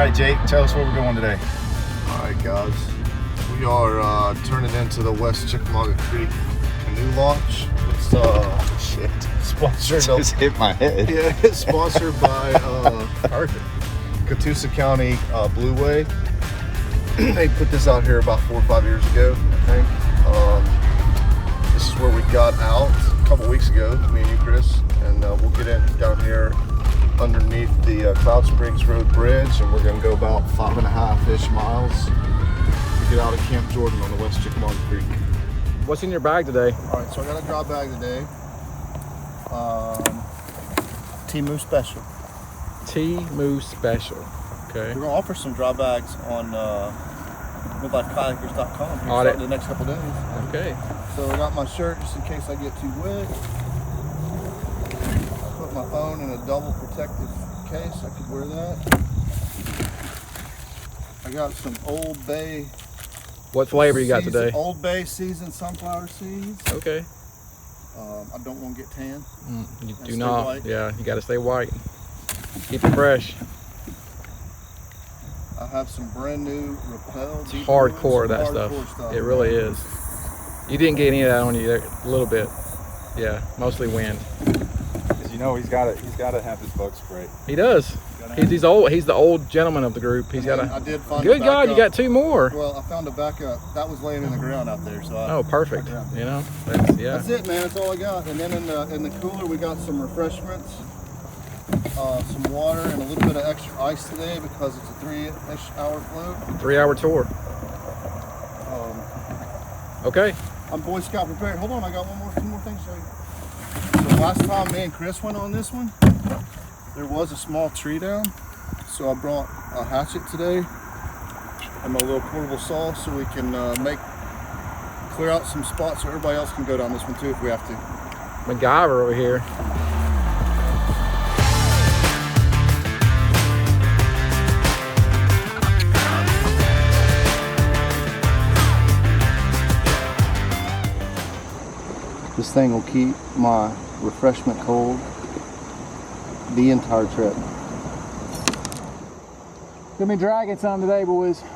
right, Jake, tell us where we're going today. All right, guys. We are turning into the West Chickamauga Creek canoe launch. It's sponsored. Just hit my head. Yeah, it's sponsored by Perfect. Catoosa County Blue Way. They put this out here about 4 or 5 years ago, I think. This is where we got out a couple weeks ago, me and you, Chris, and we'll get in down here underneath the Cloud Springs Road Bridge, and we're going to go about 5.5-ish miles to get out of Camp Jordan on the West Chickamauga Creek. What's in your bag today? All right, so I got a dry bag today. T-Moo Special. T-Moo Special. Okay. We're going to offer some dry bags on midlifekayakers.com here Audit. starting the next couple days. Okay. So I got my shirt just in case I get too wet. I put my phone in a double protective case. I could wear that. I got some Old Bay. What flavor you got today? Old Bay seasoned sunflower seeds. Okay. I don't want to get tan. You And do stay not. white. Yeah, you got to stay white. Keep it fresh. I have some brand new Repel. It's hardcore, that stuff. It really is. You didn't get any of that on you there, a little bit. Yeah, mostly wind. Because you know he's got to have his bug spray. He does. He's old. He's the old gentleman of the group. He's got I a. did find Good a God, you backup. got 2 more. Well, I found a backup that was laying in the ground out there. So Oh, perfect. You know, that's, yeah. That's it, man. That's all I got. And then in the cooler, we got some refreshments, some water, and a little bit of extra ice today because it's a 3-ish hour float. 3-hour tour. Okay. I'm Boy Scout prepared. Hold on, I got 2 more things to show you. So last time me and Chris went on this one, there was a small tree down. So I brought a hatchet today and my little portable saw so we can clear out some spots so everybody else can go down this one too if we have to. MacGyver over here. This thing will keep my refreshment cold the entire trip. Gonna be dragging some today, boys. You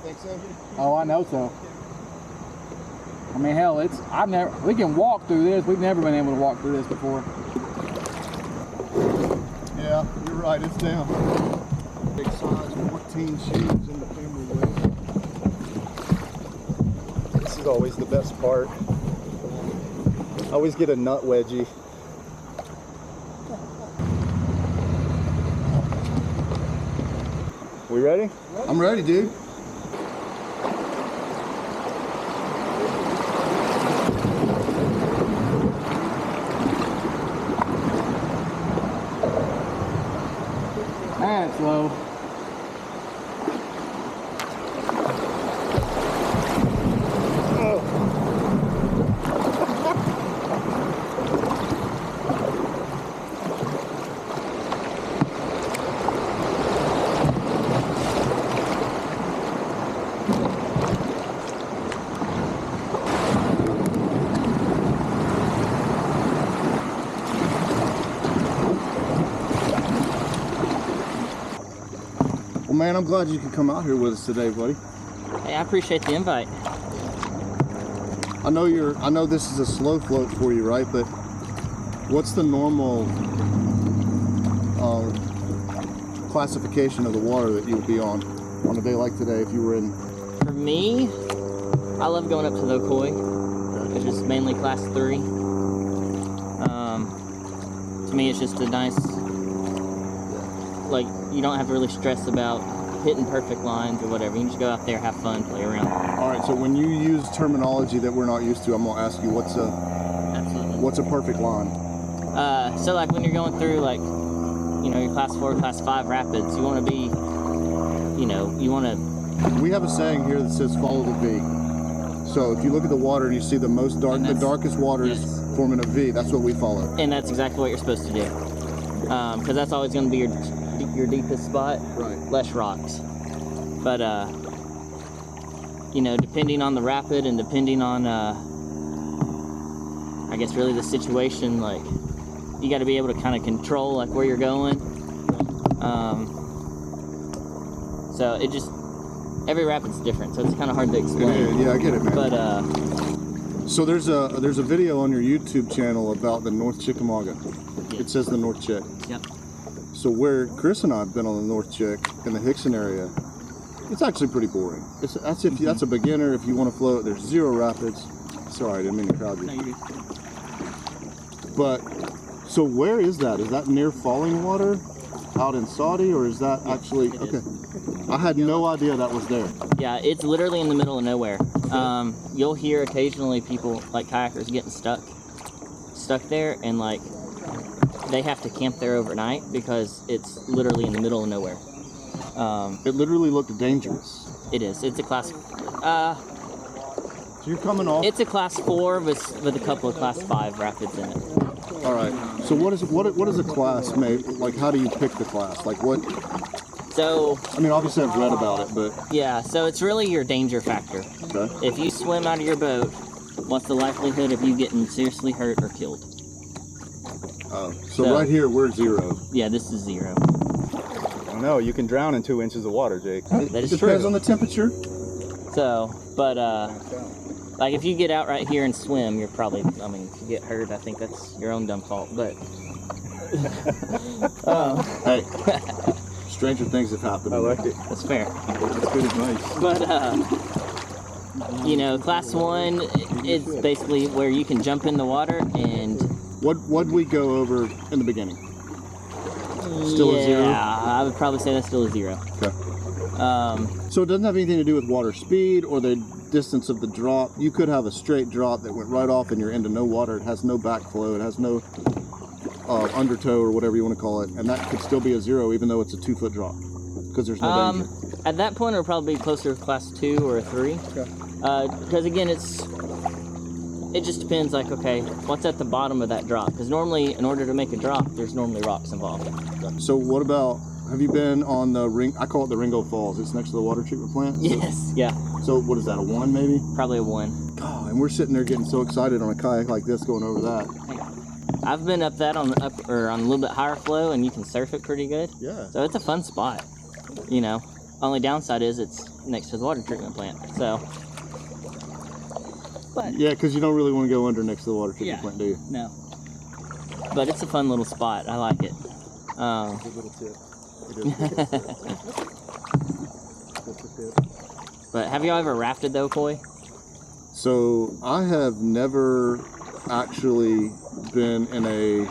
think so? Oh, I know so. I mean, hell, we can walk through this. We've never been able to walk through this before. Yeah, you're right, it's down. Big size 14 shoes in the family way. This is always the best part. I always get a nut wedgie. We ready? I'm ready, dude. Man, it's low. Well, man, I'm glad you could come out here with us today, buddy. Hey, I appreciate the invite. I know this is a slow float for you, right? But what's the normal classification of the water that you would be on a day like today if you were in? For me, I love going up to the Ocoee, which is mainly class 3. To me, it's just a nice, like, you don't have to really stress about hitting perfect lines or whatever. You can just go out there, have fun, play around. All right, so when you use terminology that we're not used to, I'm gonna ask you Absolutely. what's a perfect line? So like when you're going through like, you know, your class 4, class 5 rapids, you want to be, you know, you want to. We have a saying here that says follow the V. So if you look at the water and you see the darkest water is forming a V, that's what we follow. And that's exactly what you're supposed to do. Because that's always going to be your deepest spot. Right. Less rocks. But you know, depending on the rapid and depending on I guess really the situation, like you got to be able to kind of control like where you're going. So it just, every rapid's different, so it's kind of hard to explain. Yeah, I get it, man. But so there's a video on your YouTube channel about the North Chickamauga. Yeah. It says the North Chick. Yep. So where Chris and I have been on the North Chick in the Hickson area, it's actually pretty boring. That's a beginner. If you want to float, there's 0 rapids. Sorry, I didn't mean to crowd you. No, you're good. But so where is that? Is that near Falling Water, out in Saudi, or is that actually okay? I had no idea that was there. Yeah, it's literally in the middle of nowhere. You'll hear occasionally people, like kayakers, getting stuck there, and like they have to camp there overnight because it's literally in the middle of nowhere. It literally looked dangerous. It is. It's a class. So you're coming off. It's a class 4 with a couple of class 5 rapids in it. All right. So what is a class made? Like, how do you pick the class? Like what? So. I mean, obviously I've read about it, but. Yeah. So it's really your danger factor. Okay. If you swim out of your boat, what's the likelihood of you getting seriously hurt or killed? So right here we're 0. Yeah, this is 0. Oh no, you can drown in 2 inches of water, Jake. That is true. Depends on the temperature. So, but like if you get out right here and swim, you're probably, I mean, if you get hurt, I think that's your own dumb fault, but. Hey, stranger things have happened. I like it. That's fair. That's good advice. But, you know, class 1 is basically where you can jump in the water and. What'd we go over in the beginning? Still a 0? Yeah, I would probably say that's still a 0. Okay. So it doesn't have anything to do with water speed or the distance of the drop. You could have a straight drop that went right off and you're into no water. It has no backflow. It has no undertow or whatever you want to call it. And that could still be a 0 even though it's a 2-foot drop because there's no danger. At that point, it would probably be closer to class 2 or a 3. Okay. Because again, it just depends, like, okay, what's at the bottom of that drop? Because normally, in order to make a drop, there's normally rocks involved. So what about, have you been on the I call it the Ringo Falls. It's next to the water treatment plant. Yes, yeah. So what is that, a 1 maybe? Probably a 1. God, and we're sitting there getting so excited on a kayak like this going over that. I've been up that on a little bit higher flow, and you can surf it pretty good. Yeah. So it's a fun spot, you know. Only downside is it's next to the water treatment plant, so. But, yeah, because you don't really want to go under next to the water treatment plant, do you? No. But it's a fun little spot. I like it. It's a little tip. It is a tip. But have y'all ever rafted though, Coy? So I have never actually been in a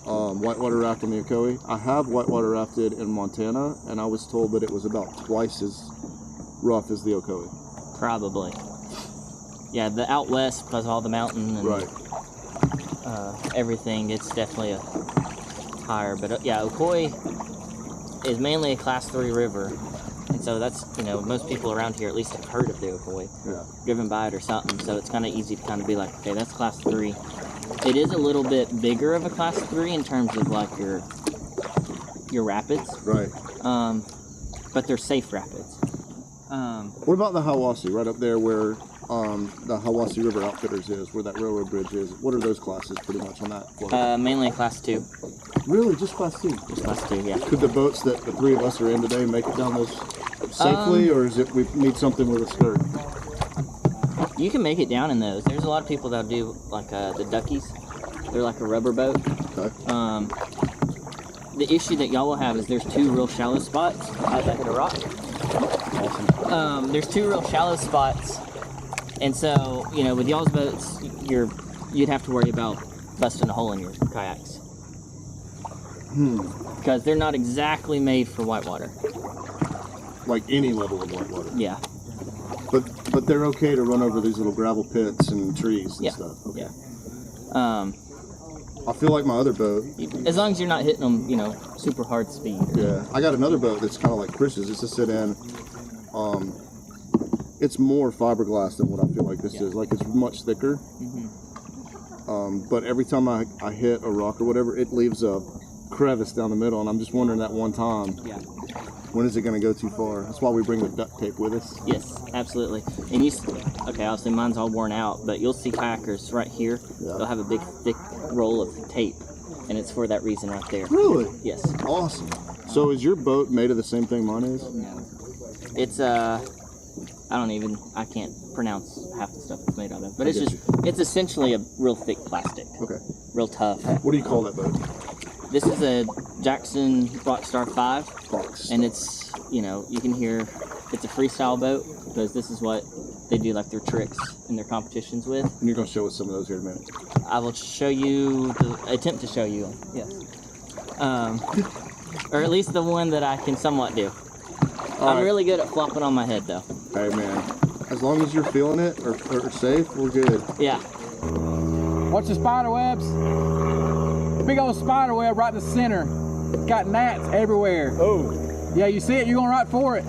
whitewater raft on the Ocoee. I have whitewater rafted in Montana, and I was told that it was about twice as rough as the Ocoee. Probably. Yeah, the out west, because of all the mountain and everything, it's definitely a higher. But yeah, Ocoee is mainly a class 3 river. And so that's, you know, most people around here at least have heard of the Ocoee. Yeah. Driven by it or something. So it's kind of easy to kind of be like, okay, that's class 3. It is a little bit bigger of a class 3 in terms of like your rapids. Right. But they're safe rapids. What about the Hiwassee, right up there where the Hiwassee River Outfitters is, where that railroad bridge is? What are those classes pretty much on that? Mainly class 2. Really? Just class 2? Just class 2, yeah. Could the boats that the 3 of us are in today make it down those safely, or is it we need something with a skirt? You can make it down in those. There's a lot of people that do like the duckies. They're like a rubber boat. Okay. The issue that y'all will have is there's 2 real shallow spots. How'd that hit a rock? Awesome. There's 2 real shallow spots, and so you know with y'all's boats, you'd have to worry about busting a hole in your kayaks. Because they're not exactly made for whitewater. Like any level of whitewater. Yeah. But they're okay to run over these little gravel pits and trees and stuff. Okay. Yeah. I feel like my other boat. As long as you're not hitting them, you know, super hard speed. Yeah. I got another boat that's kind of like Chris's. It's a sit-in. It's more fiberglass than what I feel like this is. Like it's much thicker. But every time I hit a rock or whatever, it leaves a crevice down the middle, and I'm just wondering that one time. Yeah. When is it going to go too far? That's why we bring the duct tape with us. Yes, absolutely. And okay, obviously mine's all worn out, but you'll see kayakers right here. Yeah. They'll have a big, thick roll of tape, and it's for that reason right there. Really? Yes. Awesome. So is your boat made of the same thing mine is? No. It's I can't pronounce half the stuff it's made out of. But it's essentially a real thick plastic. Okay. Real tough. What do you call that boat? This is a Jackson Rockstar 5. Box. And it's, you can hear it's a freestyle boat because this is what they do like their tricks in their competitions with. And you're going to show us some of those here in a minute. I will show you, attempt to show you, yes. Or at least the one that I can somewhat do. I'm really good at flopping on my head though. Hey man, as long as you're feeling it or safe, we're good. Yeah. Watch the spider webs. Big old spider web right in the center. Got gnats everywhere. Oh. Yeah, you see it, you're going right for it.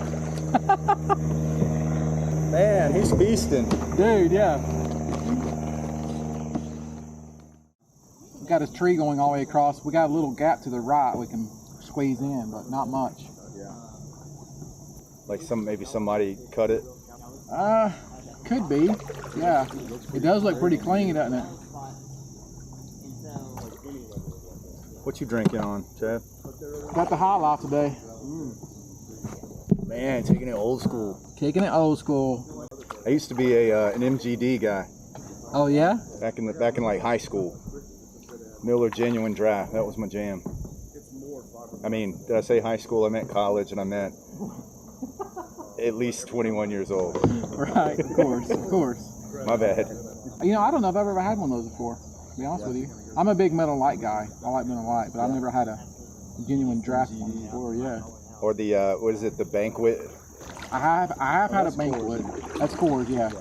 Man, he's feasting. Dude, yeah. We got a tree going all the way across. We got a little gap to the right we can squeeze in, but not much. Yeah. Like maybe somebody cut it. Could be. Yeah. It does look pretty clean, doesn't it? What you drinking on, Chad? Got the high life today. Man, taking it old school. Kicking it old school. I used to be an MGD guy Oh yeah? back in like high school. Miller Genuine Draft. That was my jam. I mean, did I say high school? I meant college, and I meant at least 21 years old. Right, of course, of course. My bad. I don't know if I've ever had one of those before, to be honest with you. I'm a big Miller Lite guy. I like Miller Lite, but I've never had a genuine draft one before, yeah. Or the, what is it, the banquet? I have had a banquet. That's Coors, yeah.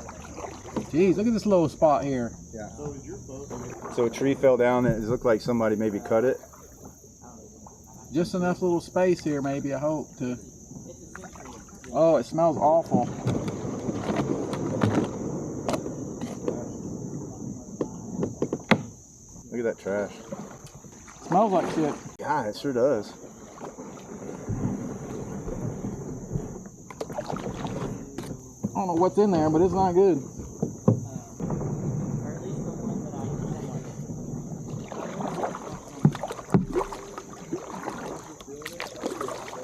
Jeez, look at this little spot here. Yeah. So a tree fell down and it looked like somebody maybe cut it. Just enough little space here, maybe, I hope, to... Oh, it smells awful. Look at that trash. Smells like shit. Yeah, it sure does. I don't know what's in there, but it's not good.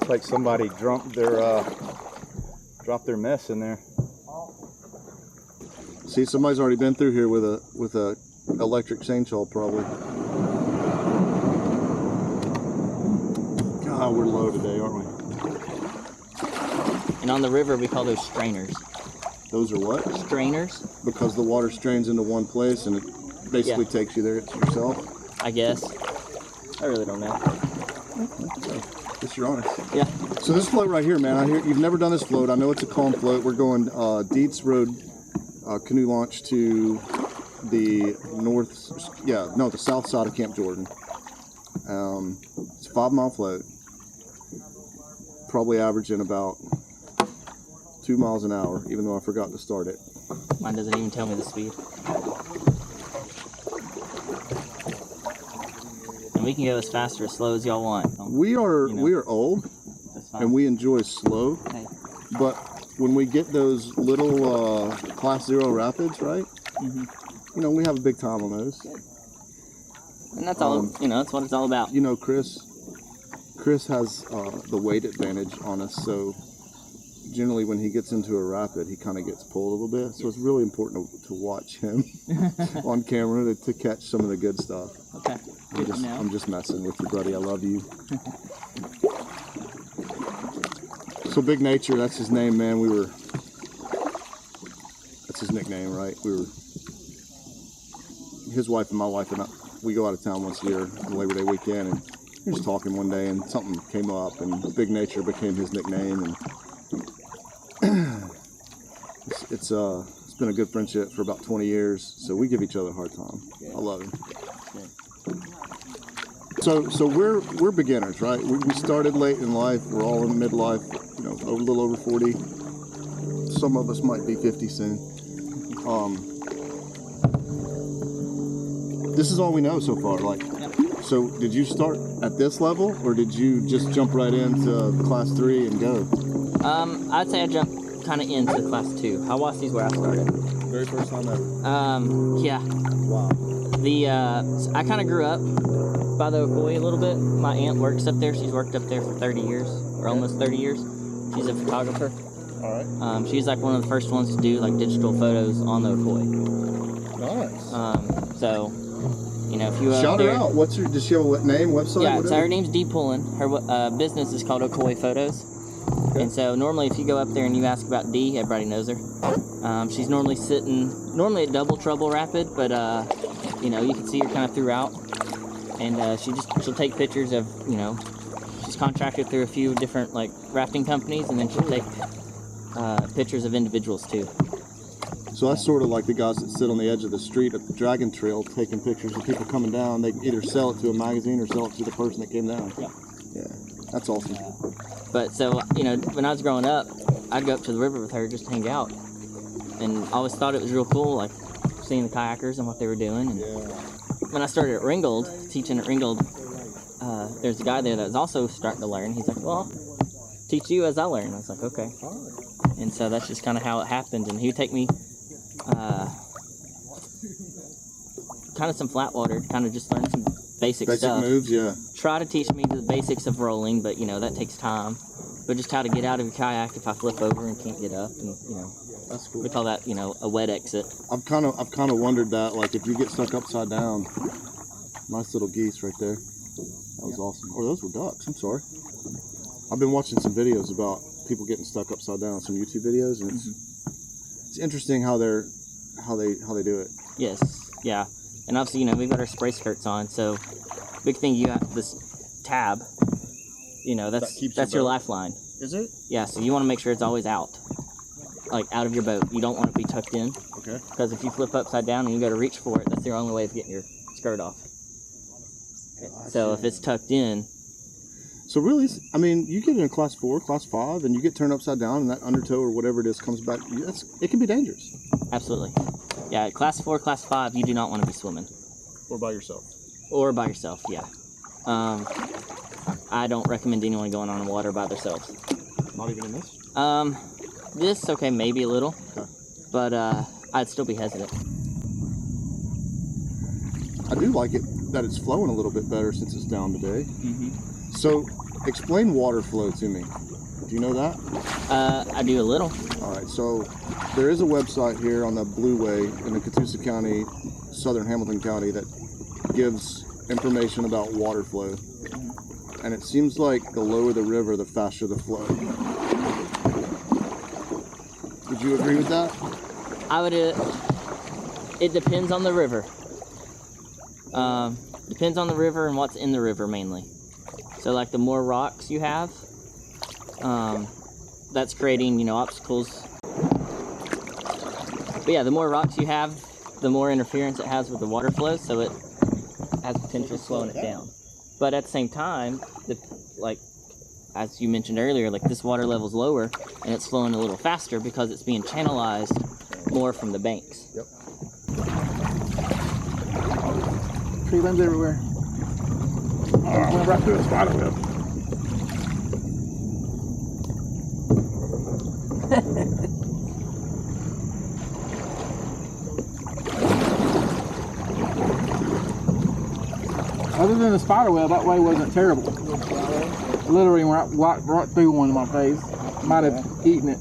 It's like somebody dropped their mess in there. See, somebody's already been through here with a electric chainsaw, probably. God, we're low today, aren't we? And on the river, we call those strainers. Those are what? Strainers? Because the water strains into one place and it basically takes you there yourself? I guess. I really don't know. Guess you're honest. Yeah. So this float right here, man, I hear you've never done this float. I know it's a calm float. We're going Dietz Road canoe launch to the the south side of Camp Jordan. It's a 5 mile float. Probably averaging about 2 miles an hour, even though I forgot to start it. Mine doesn't even tell me the speed. And we can go as fast or as slow as y'all want. We are old, That's fine. and we enjoy slow. Hey. But when we get those little class 0 rapids, right? Mm-hmm. We have a big time on those. And that's all. That's what it's all about. Chris has the weight advantage on us, so generally when he gets into a rapid, he kind of gets pulled a little bit. So it's really important to watch him on camera to catch some of the good stuff. Okay. I'm just messing with you, buddy. I love you. So Big Nature, that's his name, man. That's his nickname, right? His wife and my wife and I, we go out of town once a year on Labor Day weekend, and we were just talking one day, and something came up, and Big Nature became his nickname, and it's been a good friendship for about 20 years, so we give each other a hard time. I love him. So we're beginners, right? We started late in life. We're all in midlife, a little over 40. Some of us might be 50 soon. This is all we know so far. So did you start at this level, or did you just jump right into class 3 and go? I'd say I jumped kind of into class 2. Hawasse's where I started. Very first time ever. Yeah. Wow. I kind of grew up by the Ocoee a little bit. My aunt works up there. She's worked up there for 30 years, or almost 30 years. She's a photographer. All right. She's like one of the first ones to do like digital photos on the Ocoee. Nice. So, you know, if you shout her out. What's her? Does she have a name, website? Yeah, so her name's Dee Pullen. Her business is called Ocoee Photos. Okay. And so normally if you go up there and you ask about Dee, everybody knows her. She's normally at Double Trouble Rapid, but you know, you can see her kind of throughout. And she'll take pictures of, you know, she's contracted through a few different like rafting companies, and then she'll take pictures of individuals too. So that's sort of like the guys that sit on the edge of the street at the Dragon Trail taking pictures of people coming down. They either sell it to a magazine or sell it to the person that came down. Yeah. Yeah, that's awesome. But so, you know, when I was growing up, I'd go up to the river with her just to hang out. And I always thought it was real cool, like seeing the kayakers and what they were doing. And when I started at Ringgold, teaching at Ringgold, there's a guy there that was also starting to learn. He's like, well, I'll teach you as I learn. I was like, okay. And so that's just kind of how it happened. And he would take me kind of some flat water, kind of just learn some basic stuff. Moves, yeah. Try to teach me the basics of rolling, but you know, that takes time. But just how to get out of your kayak if I flip over and can't get up, and you know, that's cool. We call that, you know, a wet exit. I've kind of wondered that, like if you get stuck upside down. Nice little geese right there. That was awesome. Oh, those were ducks. I'm sorry. I've been watching some videos about people getting stuck upside down, some YouTube videos, and it's interesting how they do it. Yes, yeah, and obviously, you know, we've got our spray skirts on, so big thing, you got this tab. You know, that's your lifeline. Is it? Yeah, so you want to make sure it's always out, like out of your boat. You don't want it to be tucked in. Okay. Because if you flip upside down and you go to reach for it, that's the only way of getting your skirt off. So if it's tucked in. So really, I mean, you get in a class 4, class 5, and you get turned upside down, and that undertow or whatever it is comes back. It can be dangerous. Absolutely. Yeah, class 4, class 5, you do not want to be swimming. Or by yourself. Or by yourself, yeah. I don't recommend anyone going on the water by themselves. Not even in this? This, okay, maybe a little. Okay. But I'd still be hesitant. I do like it that it's flowing a little bit better since it's down today. So, explain water flow to me. Do you know that? I do a little. All right, so there is a website here on the Blue Way in the Catoosa County, southern Hamilton County, that gives information about water flow. And it seems like the lower the river, the faster the flow. Would you agree with that? I would. It depends on the river. Depends on the river and what's in the river mainly. So like the more rocks you have, that's creating, you know, obstacles. But yeah, the more rocks you have, the more interference it has with the water flow, so it has potential of slowing it down. But at the same time, like as you mentioned earlier, like this water level's lower and it's flowing a little faster because it's being channelized more from the banks. Yep. Tree limbs everywhere. I went right through a spider web. Other than the spider web, that way wasn't terrible. Literally went right through one in my face. Might have eaten it.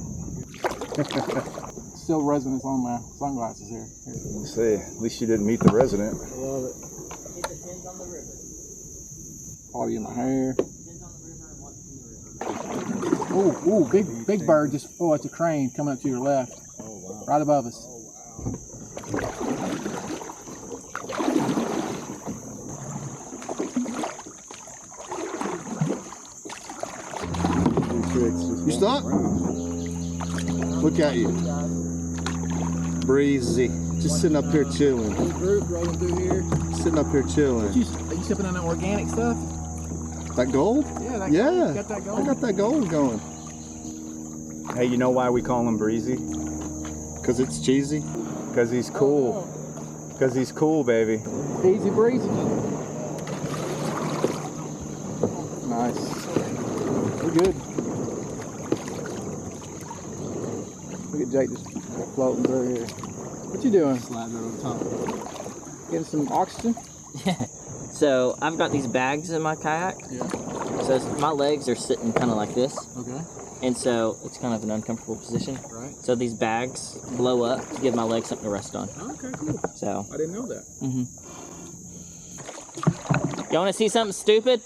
Still residence on my sunglasses here. Let's see, at least you didn't meet the resident. I love it. It depends on the river. Quality in my hair. Depends on the river and what's in the river. Ooh, big bird just, oh, it's a crane coming up to your left. Oh, wow. Right above us. You stuck? Look at you. Breezy. Just sitting up here chilling. Group rolling through here. Sitting up here chilling. Are you sipping on that organic stuff? That gold? Yeah, Yeah. got that gold. I got that gold going. Hey, you know why we call him Breezy? Because it's cheesy? Because he's cool. Because he's cool, baby. Easy breezy. Nice. We're good. Look at Jake just floating through here. What you doing? Sliding over the top. Getting some oxygen? So I've got these bags in my kayak. Yeah. So my legs are sitting kind of like this. Okay. And so it's kind of an uncomfortable position. Right. So these bags blow up to give my legs something to rest on. Okay, cool. So. I didn't know that. Y'all want to see something stupid?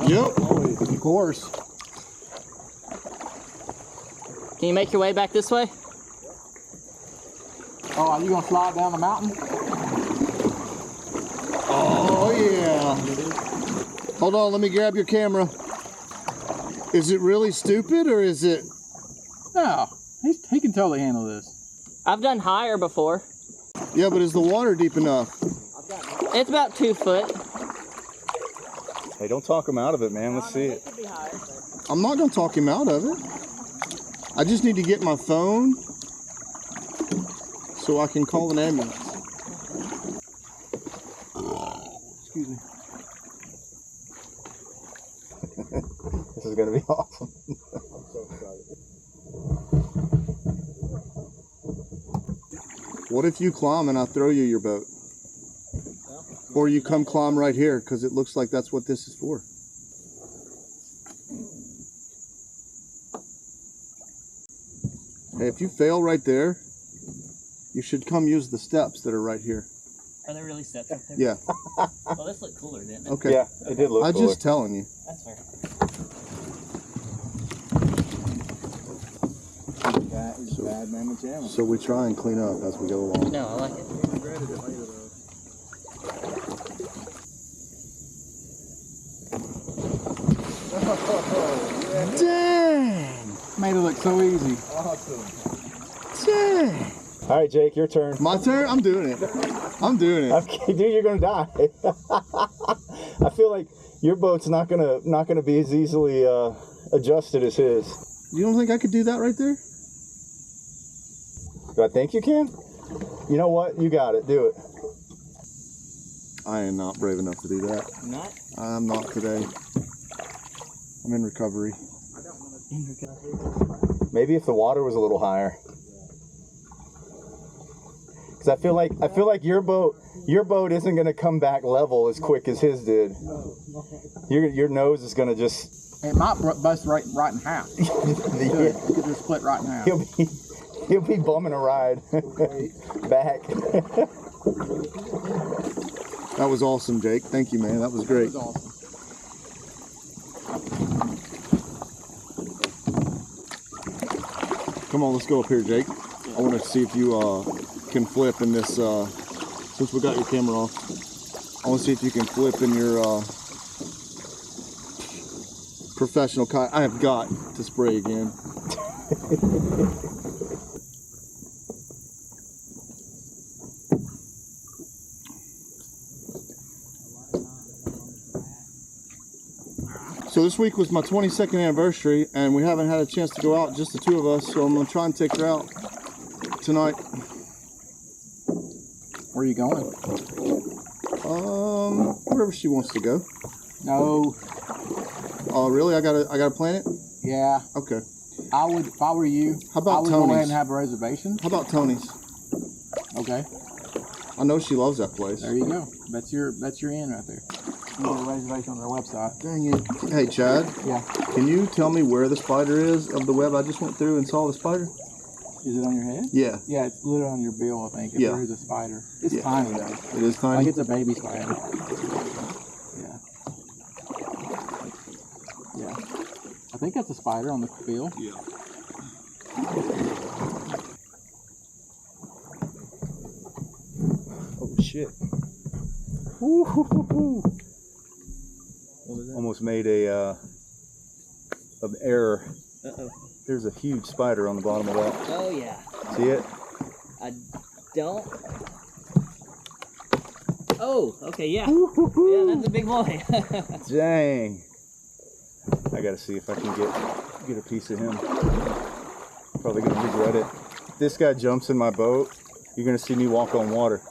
Yep. Always. Of course. Can you make your way back this way? Oh, are you gonna slide down the mountain? Oh yeah. Hold on, let me grab your camera. Is it really stupid or is it? No, he can totally handle this. I've done higher before. Yeah, but is the water deep enough? It's about 2 foot. Hey, don't talk him out of it, man. Let's see it. Could be higher. I'm not gonna talk him out of it. I just need to get my phone so I can call an ambulance. Excuse me. This is gonna be awesome. What if you climb and I throw you your boat? Or you come climb right here, because it looks like that's what this is for. Hey, if you fail right there, you should come use the steps that are right here. Are there really steps up there? Yeah. Well, this looked cooler, didn't it? Okay. Yeah, it did look I'm cooler. just telling you. That's fair. That is bad mamma jamma. So we try and clean up as we go along. No, I like it. I regretted it later though. Dang! Made it look so easy. Dang! All right, Jake, your turn. My turn? I'm doing it. I'm doing it. Okay, dude, you're gonna die. I feel like your boat's not gonna be as easily adjusted as his. You don't think I could do that right there? Do I think you can? You know what? You got it. Do it. I am not brave enough to do that. Not I'm not today. I'm in recovery. Maybe if the water was a little higher. Because I feel like your boat isn't gonna come back level as quick as his did. Your nose is gonna just. It might bust right in half. It could just split right in half. He'll be bumming a ride back. That was awesome, Jake. Thank you, man. That was great. That was awesome. Come on, let's go up here, Jake. I want to see if you can flip in this, since we got your camera off. I want to see if you can flip in your professional kayak. I have got to spray again. So this week was my 22nd anniversary, and we haven't had a chance to go out, just the two of us, so I'm going to try and take her out tonight. Where are you going? Wherever she wants to go. No. Oh, really? I gotta plan it? Yeah. Okay. I would, if I were you, How about I would go ahead Tony's? and have a reservation. How about Tony's? Okay. I know she loves that place. There you go. That's your in right there. You get a reservation on their website. Dang it. Hey, Chad, Yeah. can you tell me where the spider is of the web I just went through and saw the spider? Is it on your head? Yeah, Yeah, it's literally on your bill, I think. If Yeah. there is a spider. It's Yeah. tiny though. it is Like tiny. it's a baby spider. Yeah. Yeah. I think that's a spider on the bill. Yeah. Oh shit! Almost made an error. Uh-oh. There's a huge spider on the bottom of that. Oh, yeah. See it? I don't. Oh, okay, yeah. Yeah, that's a big boy. Dang! I gotta see if I can get a piece of him. Probably gonna regret it. If this guy jumps in my boat, you're gonna see me walk on water.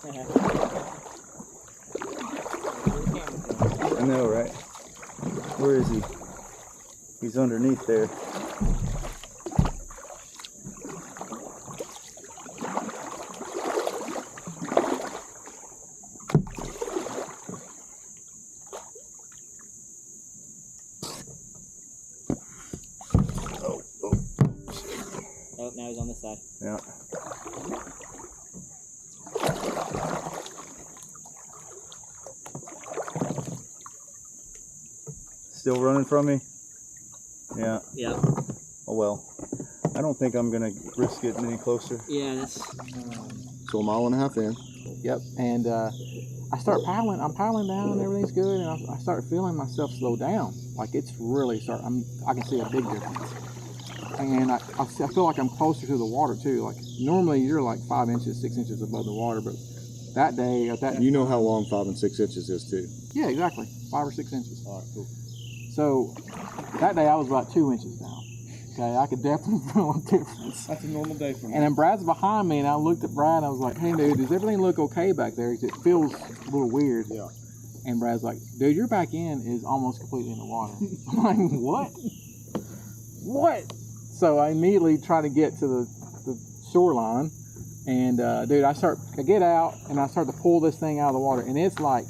I know, right? Where is he? He's underneath there. now he's on this side. Yeah. Still running from me? Yeah. Yeah. Oh well. I don't think I'm gonna risk getting any closer. Yeah, that's. So a mile and a half in. Yep. And I start paddling. I'm paddling down. Everything's good, and I start feeling myself slow down. Like it's really I can see a big difference. And I feel like I'm closer to the water too. Like normally you're like 5 inches, 6 inches above the water, but that day at that. You know how long 5 and 6 inches is too. Yeah, exactly. 5 or 6 inches. All right, cool. So that day I was about 2 inches down. Okay, I could definitely feel a difference. That's a normal day for me. And then Brad's behind me, and I looked at Brad, and I was like, "Hey, dude, does everything look okay back there? 'Cause it feels a little weird." Yeah. And Brad's like, "Dude, your back end is almost completely in the water." I'm like, "What? What?" So I immediately try to get to the shoreline, and dude, I get out, and I start to pull this thing out of the water, and it's like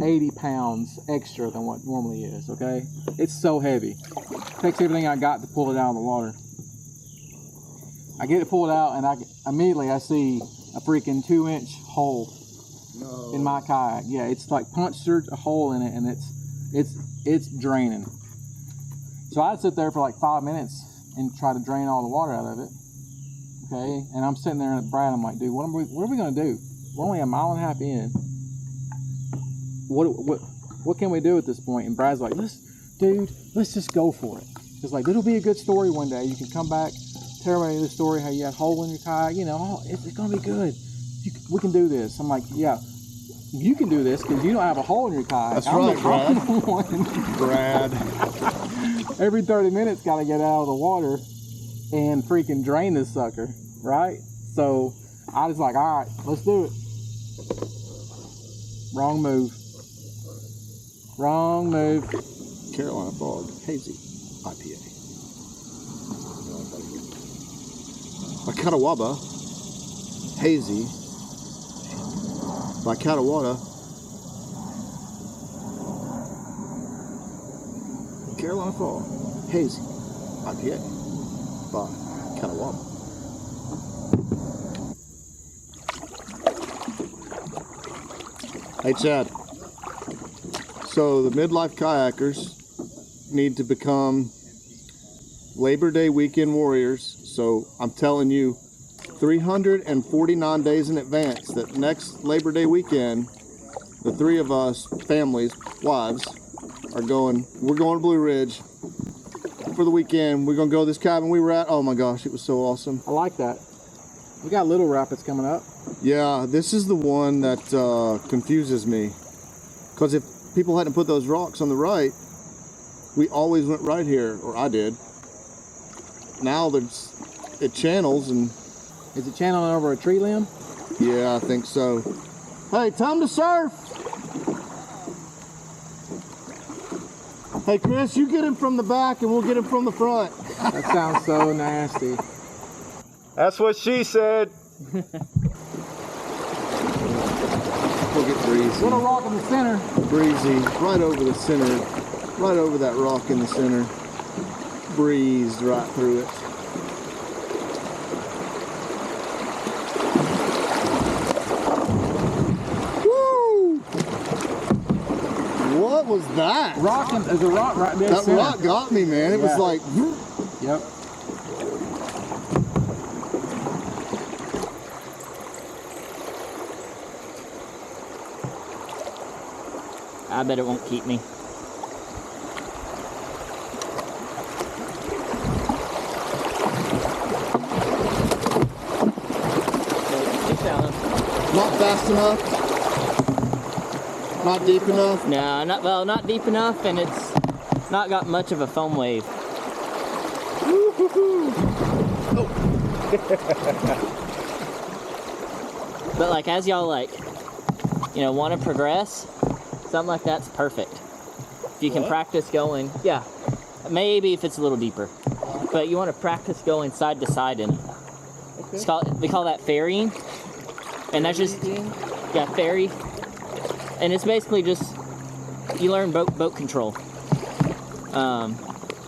80 pounds extra than what normally is. Okay, it's so heavy. Takes everything I got to pull it out of the water. I get it pulled out, and I see a freaking 2-inch hole in my kayak. Yeah, it's like punctured a hole in it, and it's draining. So I'd sit there for like 5 minutes and try to drain all the water out of it. Okay, and I'm sitting there at Brad. I'm like, dude, what are we gonna do? We're only a mile and a half in. What can we do at this point? And Brad's like, let's just go for it. It's like, it'll be a good story one day. You can come back, tell everybody the story, how you had a hole in your kayak, it's gonna be good. We can do this. I'm like, yeah, you can do this because you don't have a hole in your kayak. That's right, Brad. Brad. Every 30 minutes gotta get out of the water and freaking drain this sucker, right? So I was like, all right, let's do it. Wrong move. Carolina Fog Hazy IPA. By Catawba Hazy. By Catawba. Carolina Fog Hazy IPA. By Catawba. Hey Chad. So the Midlife Kayakers need to become Labor Day weekend warriors. So I'm telling you, 349 days in advance that next Labor Day weekend, the three of us, families, wives, we're going to Blue Ridge for the weekend. We're going to go to this cabin we were at. Oh my gosh, it was so awesome. I like that. We got Little Rapids coming up. Yeah, this is the one that confuses me. Because if people hadn't put those rocks on the right, we always went right here, or I did. Now it channels and... Is it channeling over a tree limb? Yeah, I think so. Hey, time to surf! Hey Chris, you get him from the back and we'll get him from the front. That sounds so nasty. That's what she said. We'll get breezy. Little rock in the center. Breezy, right over the center. Right over that rock in the center. Breezed right through it. Woo! What was that? There's a rock right there. That rock got me, man. It was like... Yep. I bet it won't keep me. Keep shallow. Not fast enough. Not deep enough. No, not deep enough, and it's not got much of a foam wave. But like as y'all want to progress, something like that's perfect. If you can practice going, yeah, maybe if it's a little deeper, but you want to practice going side to side in it. Okay. They call that ferrying, and that's just ferry, and it's basically just you learn boat control.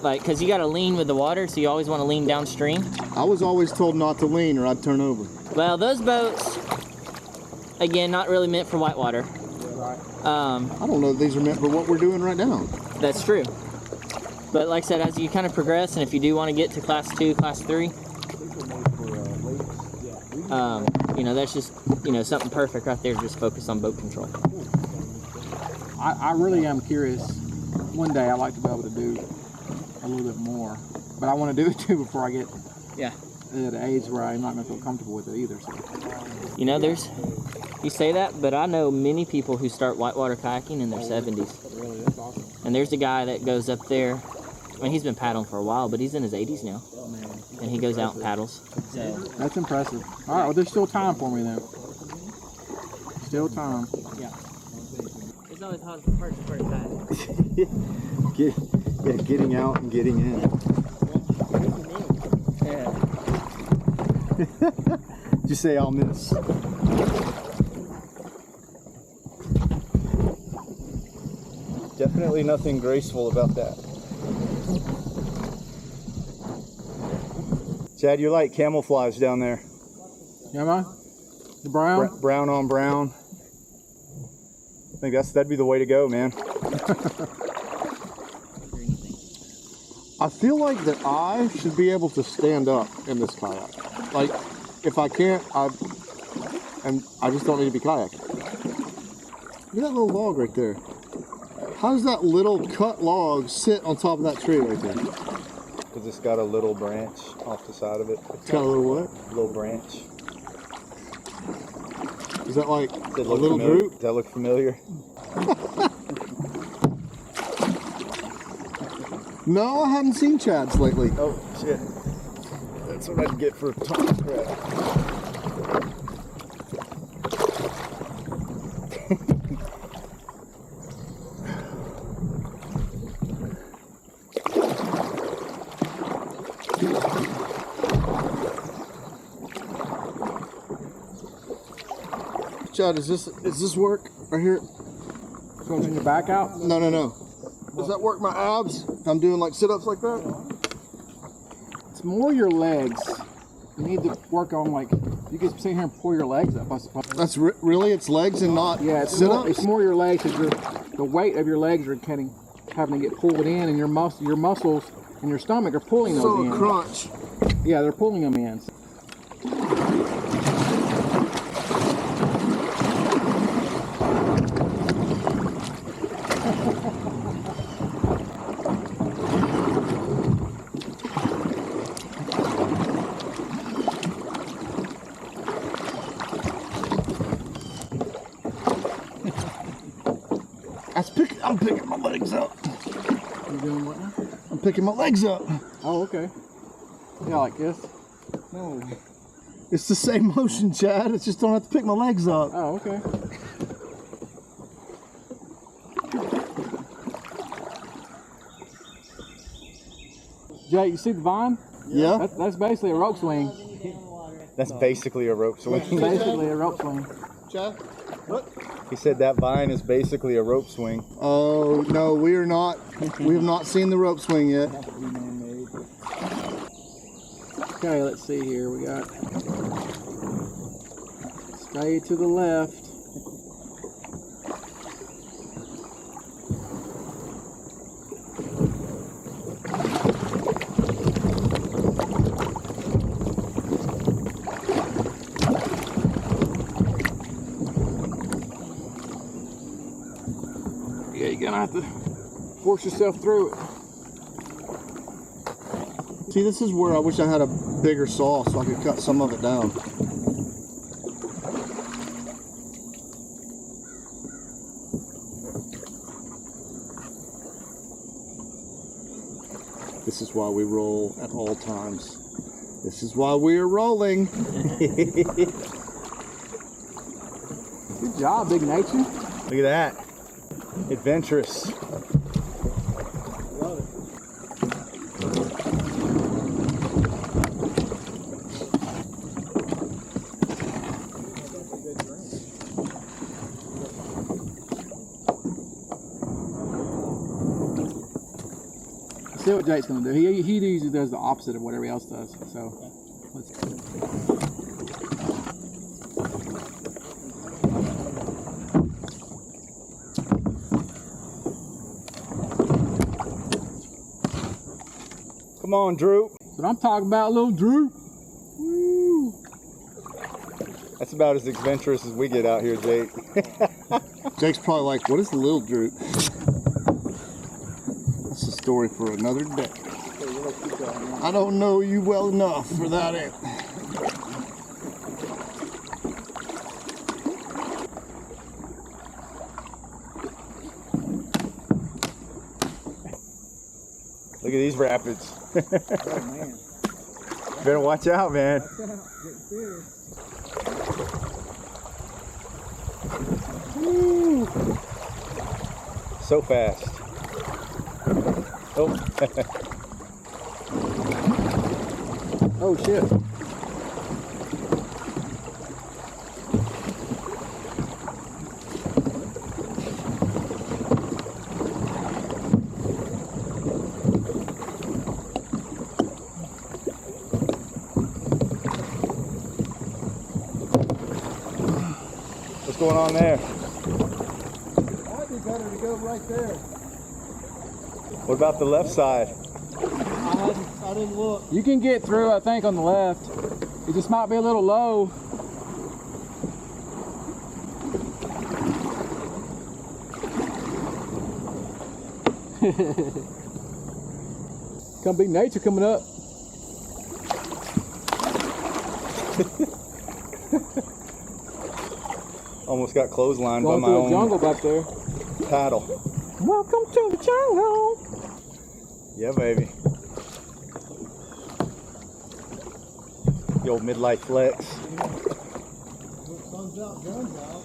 like, because you got to lean with the water, so you always want to lean downstream. I was always told not to lean or I'd turn over. Well, those boats, again, not really meant for whitewater. I don't know if these are meant for what we're doing right now. That's true. But like I said, as you kind of progress, and if you do want to get to class 2, class 3, you know, that's just, you know, something perfect right there. Just focus on boat control. I really am curious. One day I'd like to be able to do a little bit more, but I want to do it too before I get at an age where I'm not going to feel comfortable with it either. So. You know, you say that, but I know many people who start whitewater kayaking in their 70s. Really, that's awesome. And there's a guy that goes up there. I mean, he's been paddling for a while, but he's in his 80s now. Oh, man. And he goes out and paddles. So. That's impressive. All right, well, there's still time for me then. Still time. Yeah. It's always hard for the first time. Getting out and getting in. Yeah. Did you say I'll miss? Definitely nothing graceful about that. Chad, you like camouflage down there. Am I? The brown? Brown on brown. I think that'd be the way to go, man. I feel like that I should be able to stand up in this kayak. Like, if I can't, I just don't need to be kayaking. Look at that little log right there. How does that little cut log sit on top of that tree right there? Because it's got a little branch off the side of it. It's got a little what? Little branch. Is that like Does it a look little familiar? group? Does that look familiar? No, I haven't seen Chad's lately. Oh, shit. That's what I'd get for talking crap. Chad, is this work right here? Going to your back out? No. Does that work my abs? If I'm doing like sit-ups like that? It's more your legs. You need to work on, like, you can sit here and pull your legs up, I suppose. That's really it's legs and not sit-ups? It's more your legs, because the weight of your legs are having to get pulled in, and your muscles and your stomach are pulling those in. So a crunch. Yeah, they're pulling them in. I'm picking my legs up. You doing what now? I'm picking my legs up. Oh, okay. Yeah, like this? No. It's the same motion, Chad. It's just don't have to pick my legs up. Oh, okay. Jay, you see the vine? Yeah. That's basically a rope swing. That's basically a rope swing. Basically a rope swing. Chad? What? He said that vine is basically a rope swing. Oh, no, we are not. We have not seen the rope swing yet. Okay, let's see here. We got stay to the left. Yeah, you're gonna have to force yourself through it. See, this is where I wish I had a bigger saw so I could cut some of it down. This is why we roll at all times. This is why we are rolling. Good job, Big Nature. Look at that. Adventurous. Love it. see what Jake's gonna do. He usually does the opposite of what everybody else does. So let's. Come on, Drew. That's what I'm talking about, little Drew. Woo. That's about as adventurous as we get out here, Jake. Jake's probably like, what is the little droop? That's a story for another day. I don't know you well enough for that. Look at these rapids. Oh man. Better watch out, man. Woo. So fast. Oh. Oh shit. What's going on there? Might be better to go right there. What about the left side? I didn't look. You can get through, I think, on the left. It just might be a little low. Gonna be nature coming up. Almost got clotheslined by Going my through own a jungle back there. paddle. Welcome to the jungle. Yeah, baby. The old midlife flex. Sun's out, guns out.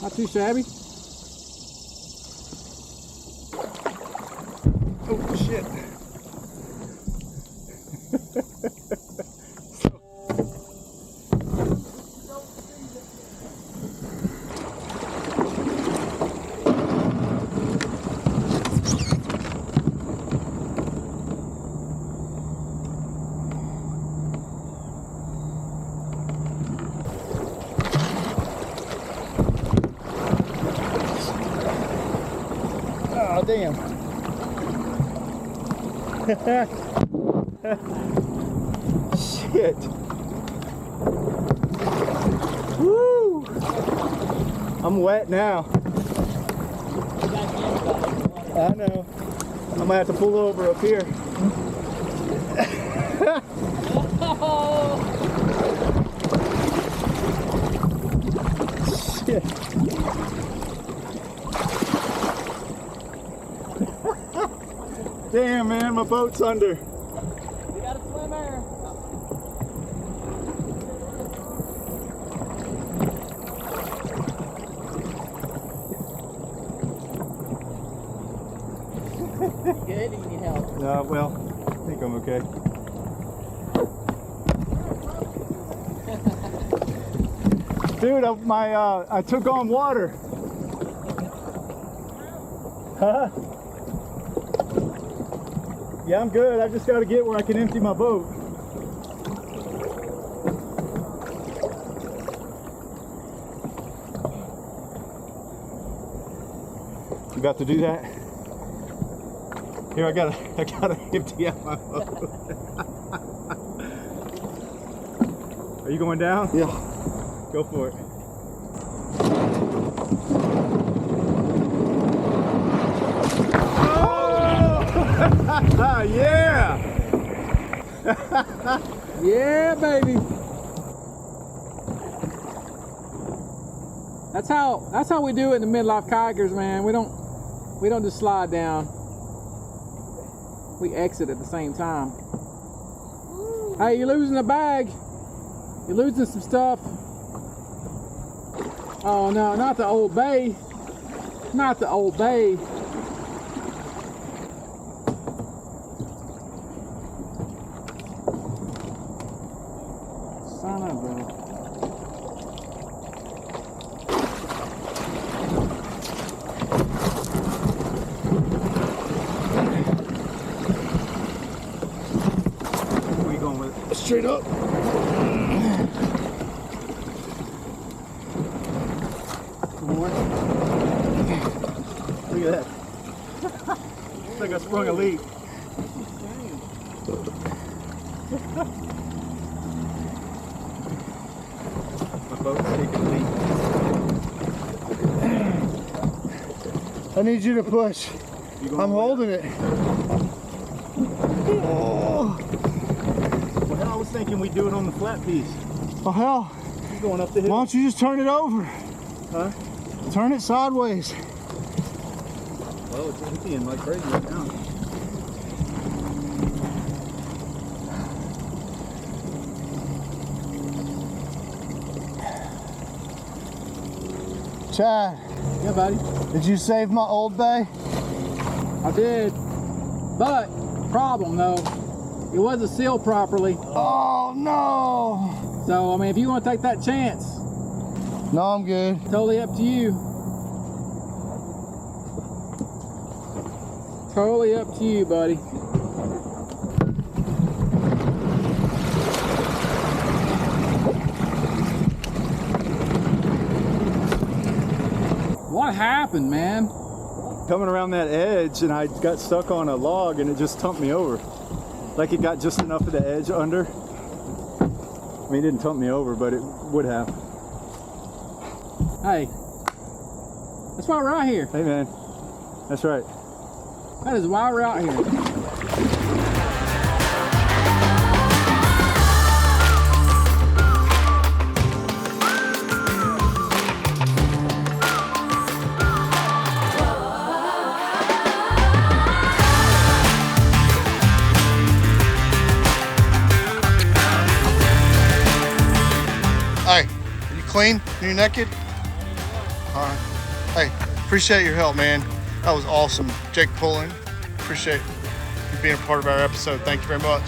Not too shabby. Oh, shit. Oh, damn. Shit. Woo! I'm wet now. I know. I'm gonna have to pull over up here. Shit. Damn, man, my boat's under. We got a swimmer. Good, you need help. Well, I think I'm okay. Dude, I took on water. Huh? Yeah, I'm good. I just got to get where I can empty my boat. You about to do that? Here, I gotta empty out my boat. Are you going down? Yeah. Go for it. Yeah! Yeah, baby. That's how we do it in the Midlife Kayakers, man. We don't just slide down. We exit at the same time. Hey, you're losing a bag. You're losing some stuff. Oh no, not the Old Bay. Not the Old Bay. Son of a... straight up. More. Look at that. Looks like I sprung a leak. My boat's taking a leak. I need you to push. I'm holding it. Oh. Well, hell, I was thinking we'd do it on the flat piece. Oh hell. You're going up the hill. Why don't you just turn it over? Huh? Turn it sideways. Well, it's emptying like crazy right now. Chad, Yeah, buddy. did you save my old bay? I did. But, problem though, it wasn't sealed properly. Oh no. So, I mean, if you want to take that chance, No, I'm good. totally up to you. Totally up to you, buddy. What happened, man? Coming around that edge and I got stuck on a log and it just tumped me over. Like it got just enough of the edge under. I mean, it didn't tump me over, but it would have. Hey, that's why we're out here. Hey man, that's right. That is why we're out here. Hey, are you clean? Are you naked? All right. Hey, appreciate your help, man. That was awesome. Jake pulling. Appreciate you being a part of our episode. Thank you very much.